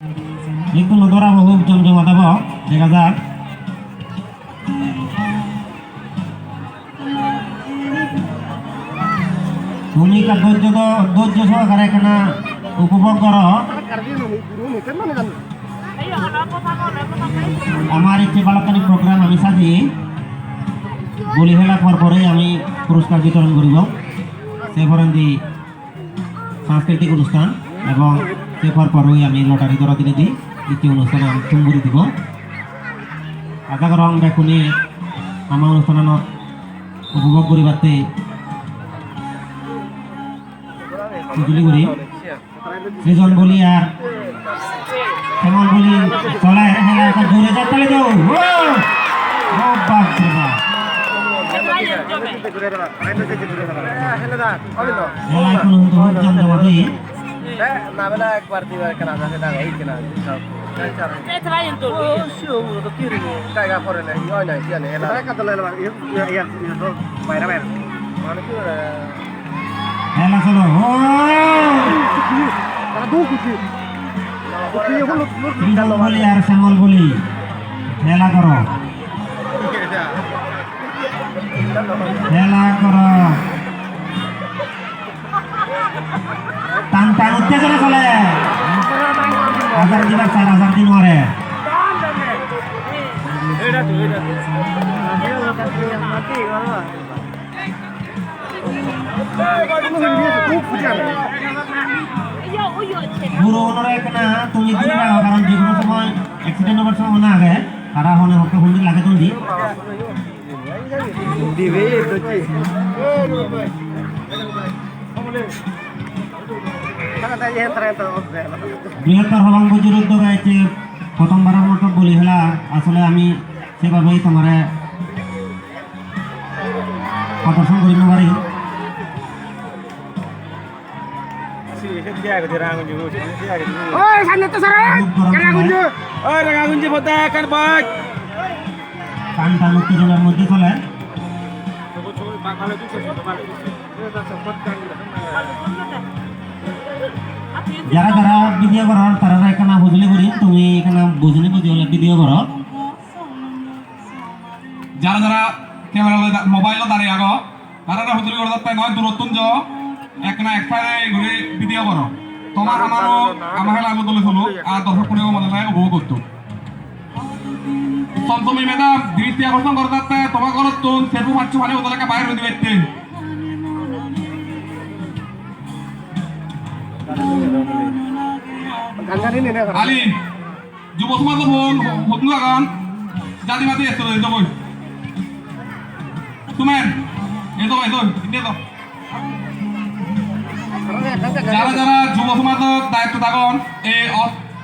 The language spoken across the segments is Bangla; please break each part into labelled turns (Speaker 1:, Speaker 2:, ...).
Speaker 1: একটু নদরা বহু জমজমাট হব দেখা যাক। তুমি ধৈর্য সহকারে এখানে উপভোগ করো। আমার একটি বালকানি প্রোগ্রাম আমি সাজি বলি হেলা পরে আমি পুরস্কার বিতরণ করিব। সে ফরেন্দি সাংস্কৃতিক অনুষ্ঠান এবং সে পরই আমি লটারি ধরা দিনে দিই একটি অনুষ্ঠানে আমি তুমগুড়ি দিব। আশা করং দেখুনি আমার অনুষ্ঠান উপভোগ করিবাতে উজুলি করি সৃজন বলি আর কেমন বলি চলে জোরে যা চলে যাও। বলি আর শ্যামল বলি খেলা করো খেলা করো টান টান উত্তেজনা চলে হাজার দিবার 4,000 দিন মারে বুড়ো ওনারা এখানে তুমি দিন রাখো কারণ যে কোনো সময় অ্যাক্সিডেন্ট হবার সময় না আগে তারা হনে হকে হুন্ডি লাগে তুলদি বৃহত্তর হবাঙ্গজির উদ্যোগে যে প্রথমবারের মতো বলি হেলা আসলে আমি সেভাবেই তোমার প্রদর্শন করিতে পারি। টান উত্তেজনার মধ্যে চলে যারা যারা ভিডিও করো তারা এখানে বুঝলে করি তুমি এখানে বুঝলে ভিডিও ভিডিও করো।
Speaker 2: যারা যারা ক্যামেরা মোবাইল দাঁড়িয়ে আগো তারা হুজুরি করে যাতে নয় দূরত্বন যাও একনা একসাথে ঘুরে ভিডিও করো তোমার আমারও আমার আমি তুলে চলো আর দর্শক কোনেও মনে হয় উপভোগ করতো সন্তমি মেধা দৃষ্টি আকর্ষণ করে যাতে তোমার ঘর তো সেলফি পাচ্ছ মানে ওদেরকে বাইরে হতে পারতে আলি যুব সমাজ হতনু আগান জাতি মাতি এসে যাবো তুমেন এই তো ইন্ডিয়া তো যারা যারা যুব সমাজত দায়িত্ব থাকুন এই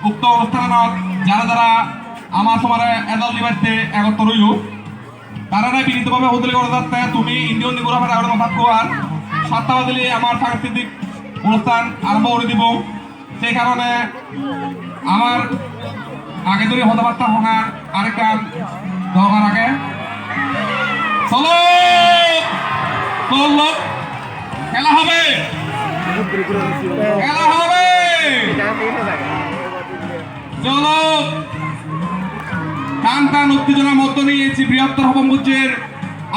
Speaker 2: উক্ত অনুষ্ঠানত যারা যারা আমার সমাজে এদল নিবাসে একত্র রইল তারা বিনীতভাবে হুদলি করে যাচ্ছে তুমি ইন্ডিয়ান নিগুড়া আগর কথা কোয়ার 7টা বাজলে আমার সাংস্কৃতিক অনুষ্ঠান আরম্ভ করে দিব। সেই কারণে আমার আগে ধরে কথাবার্তা শোনার আরেকটা দরকার আগে চলো চলো খেলা হবে খেলা হবে চলো টান টান উত্তেজনার মধ্য নিয়েছি বৃহত্তর হবঙ্গুজ্জের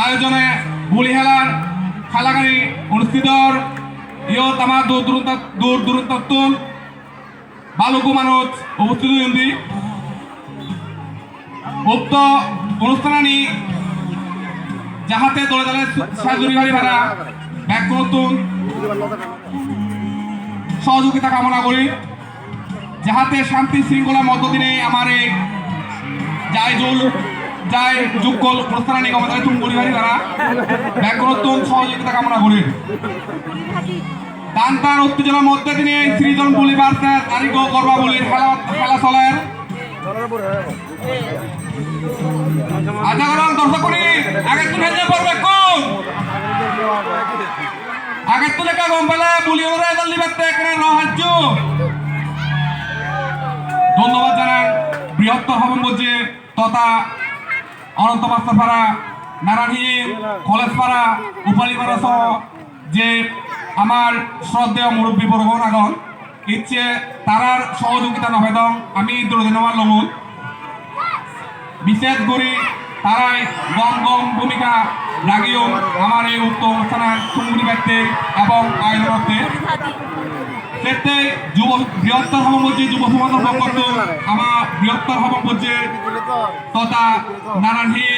Speaker 2: আয়োজনে বুলি খেলার খেলাকারী অনুষ্ঠিত ইয়ত আমার দূর দূরান্ত বালুকু মানুষ উপস্থিত হইন্দি উক্ত অনুষ্ঠানানি যাহাতে দলে দলে সাজুরি ভারি ভাড়া ব্যাগ নতুন সহযোগিতা কামনা করি যাহাতে শান্তি শৃঙ্খলার মধ্য দিনে আমার এই যাই যোগ্য অনুষ্ঠানানি কমাতে তুমি পরিবারী ভাড়া ব্যাগ নতুন সহযোগিতা কামনা করি টান টান উত্তেজনার মধ্যে দিনে সৃজন বলি বার্তা তারিখ করবা বলি খেলা চলে আশা করেন দর্শক করি আগের তুলে পড়বে কোন আগের তুলে কা গম পেলে বলি ওরা এদল লিবাতে এখানে রহাজ্য ধন্যবাদ জানান বৃহত্তর হবঙ্গজে তথা অনন্ত মাস্টারপাড়া নারায়ণহীন কলেজপাড়া উপালিপাড়া সহ যে আমার শ্রদ্ধেয় মুরব্বী বর্গণ আগন ইচ্ছে তারার সহযোগিতা নভেদং আমি দ্রোদিনমার লমু বিশেষ করে তারাই গম গম ভূমিকা লাগিও আমার এই উক্ত অনুষ্ঠানে তুমগুড়ি ব্যক্তি এবং আয়োজনতে সেতে যুব বৃহত্তর সমমজ্জে যুব সমাজ পক্ষ আমার বৃহত্তর সমমজ্জে তথা নারায়ণহী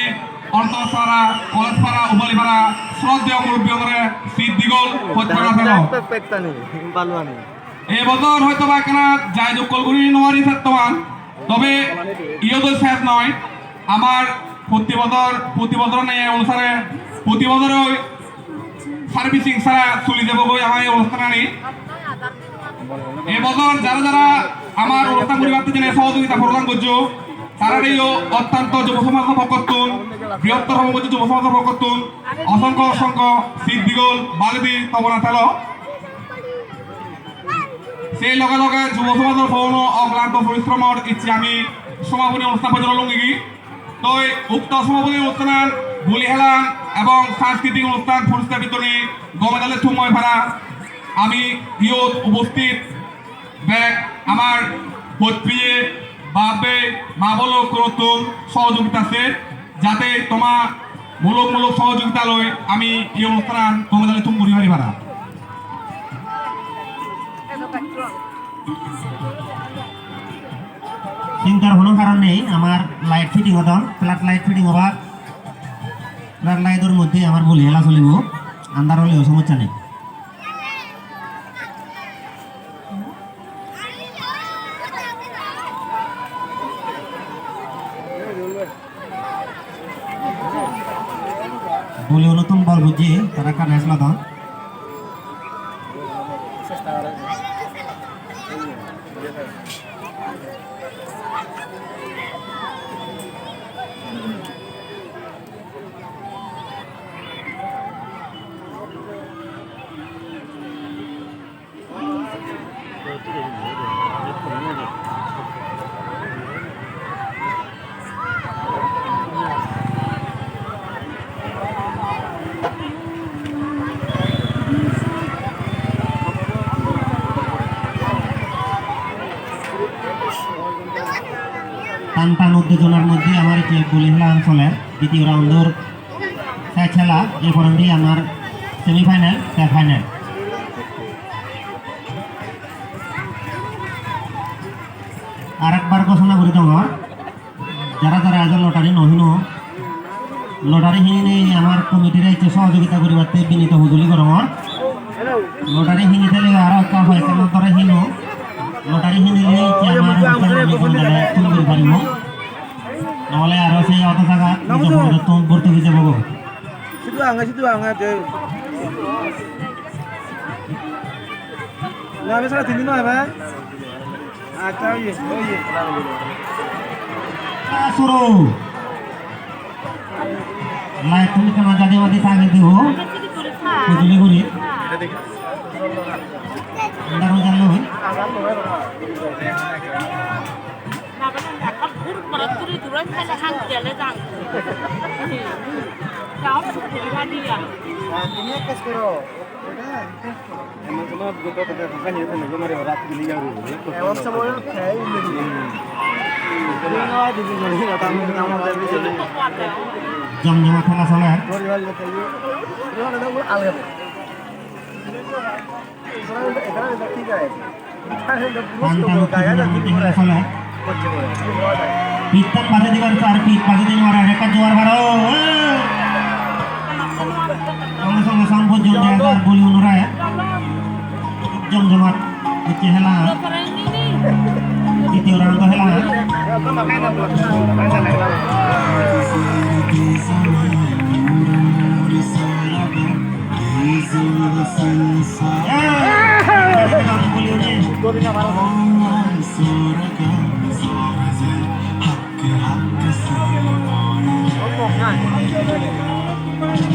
Speaker 2: অন্তঃপাড়া কলেজপাড়া উবালিপাড়া শ্রদ্ধেয় মুরব্বীরে শীত দিগল হত্যা ফেল এই বছর হয়তো বা কেনা যাই যোগকল করি নোয়ারি বর্তমান তবে ইয়দের শেষ নয় আমার প্রতি বছর নেই অনুসারে প্রতি বছর ওই সার্ভিসিং ছাড়া চলি যাব আমার এই অনুষ্ঠানে এই বছর যারা যারা আমার অনুষ্ঠান পরিবর্তে জেনে সহযোগিতা প্রদান করছো তারারই অত্যন্ত যুব সমাজ পক্ষতুন বৃহত্তর সমগ্র যুব সমাজ পক্ষতুন অসংখ্য অসংখ্য শীত দিগল বালিদি তবনা তেল সেই লগে লগে যুব সমাজের ভবন অক্লান্ত পরিশ্রমের ইচ্ছে আমি সমাপনী অনুষ্ঠান পর্যন্ত লঙ্গি তো উক্ত সমাপনী অনুষ্ঠান বুলি হেলান এবং সাংস্কৃতিক অনুষ্ঠান পুরস্কার বিতরণী গমেদালে থুময় ভাড়া আমি ইয়ত উপস্থিত ব্যাগ আমার পত্রিয়ে বাবে মা বলো করতুন সহযোগিতা আছে যাতে তোমার মূলক সহযোগিতা লই আমি এই অনুষ্ঠান গমেদালে থুম বুড়ি ভাড়া
Speaker 1: চিন্তার কোনো কারণ নেই আমার লাইট ফিটিং হতাম ফ্ল্যাট লাইট ফিটিং হবা ফ্ল্যাট লাইটের মধ্যে আমার বলি হেলা চলিব আন্ধার হলেও সমস্যা নেই বলি নতুন বল বুঝি তারা কানে আসলা তো টান টান উত্তেজনার মধ্যে আমার যে বলিহলা অঞ্চলের দ্বিতীয় রাউন্ডের খেলা এই পর্যন্ত আমার সেমিফাইনাল ফাইনাল আর একবার ঘোষণা করি তোমার যারা যারা আজ লটারি নহিন লটারি হিনে আমার কমিটির ইচ্ছে সহযোগিতা করিবার বিনীত হুজুলি করমর লটারি হিনি দিলে আর একটা হয়েছে লটারি হিনো লটারি হিনিলে ইচ্ছে আমার আমি কোনটা তুমি করে পারিব নহলে আর সেই অত টাকা তুমি ভর্তি হয়ে যাব
Speaker 3: situ angah deh. Nah, misalnya di mana ya, ada iya, oh iya.
Speaker 1: Suruh. Lihat tuh kan ada di sana itu. Kujuli kujuli. Ntar mau jalan loh.
Speaker 3: Ini apa sekarang? Emang cuma begitu kita kan ya teman kemarin orang ini yang dulu. Emang semuanya kayak ini. Jadi nggak di sini nggak tahu nama dari sini.
Speaker 1: Jam-jam apa soalnya?
Speaker 3: Jual kayu. Jual ada gue alih. Sekarang udah tiga ya.
Speaker 1: Pitan pada di luar sarpit, pada di luar ada juara baru. Kalau sama sampo jom jaga buli unura ya. Jom jamat itu helang. Itu orang tu helang.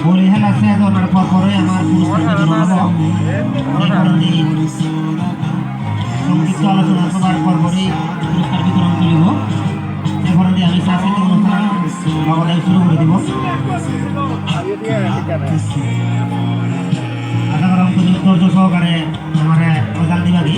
Speaker 1: Boleh lah saya tu nak perkara yang amar punya orang ini orang di Songkit kalau sudah sebar perkara puskar itu orang tulibo saya orang di ahli saksi itu orang bawa dari suruh berdibo ada orang tulis torjo so kare हमारे प्रधान दिवाली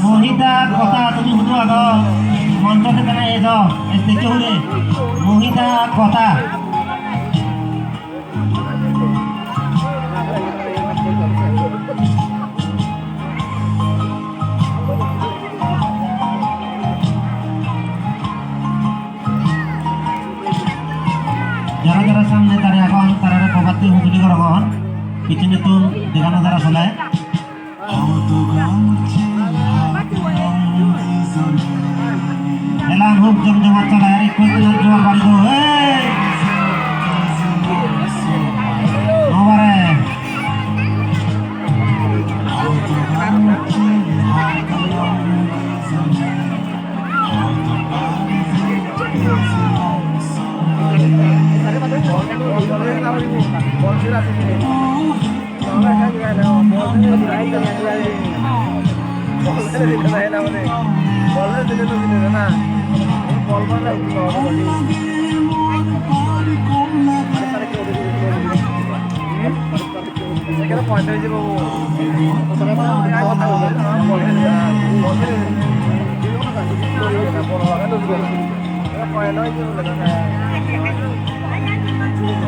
Speaker 1: মোহিতা কথা তুমি শুধু আগ মঞ্চ থেকে না এজ স্টেজে হলে মোহিতা কথা যারা যারা সামনে তারা এখন তারা প্রভাতী হুজুরি করগন পিছনে তুন দেখানো যারা চলে এলাম হোক জমজমাট চলায় আর একটু জোয়ার বাড়ি গো ওবারে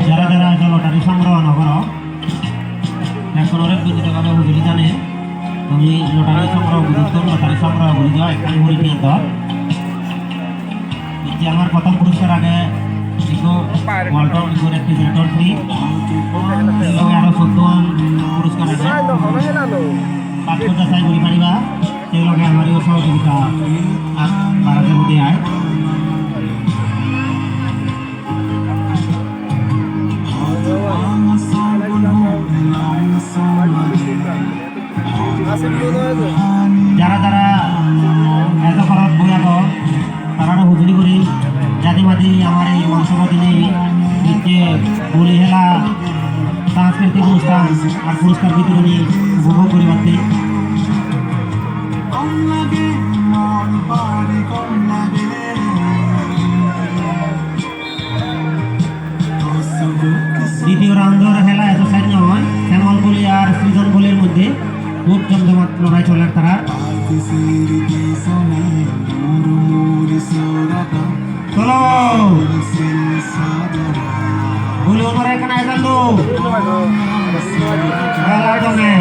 Speaker 1: যারা যারা লটারি সংগ্রহ নগর এখন অনেক বিনীতভাবে হুজুরি জানে তুমি লটারি সংগ্রহ বুঝতো লটারি সংগ্রহ বুঝি যাও এখানে ঘুরে নিয়ে তো যে আমার প্রথম পুরস্কার আগে ওয়ালটন রেফ্রিজারেটর ফ্রি এবং আরো 14 পুরস্কার আছে 550 চাই ঘুরি পারিবা সেগুলোকে আমারই সহযোগিতা বাড়াতে হতে হয় যারা যারা এত খরচ বইয়াব তারা হুজুরি করি জাতি মাতি আমার এই মঞ্চপতি নিচে বলি হেলা সাংস্কৃতিক অনুষ্ঠান আর পুরস্কার বিতরণী উপভোগ করি পারতে দ্বিতীয় রাউন্ডের খেলা এত সাইড নয় শ্যামল বলি আর সৃজন বলির মধ্যে খুব জমজমাট লড়াই চলে তারা চলো বলি ওনারা এখানে এসে খেলা জমে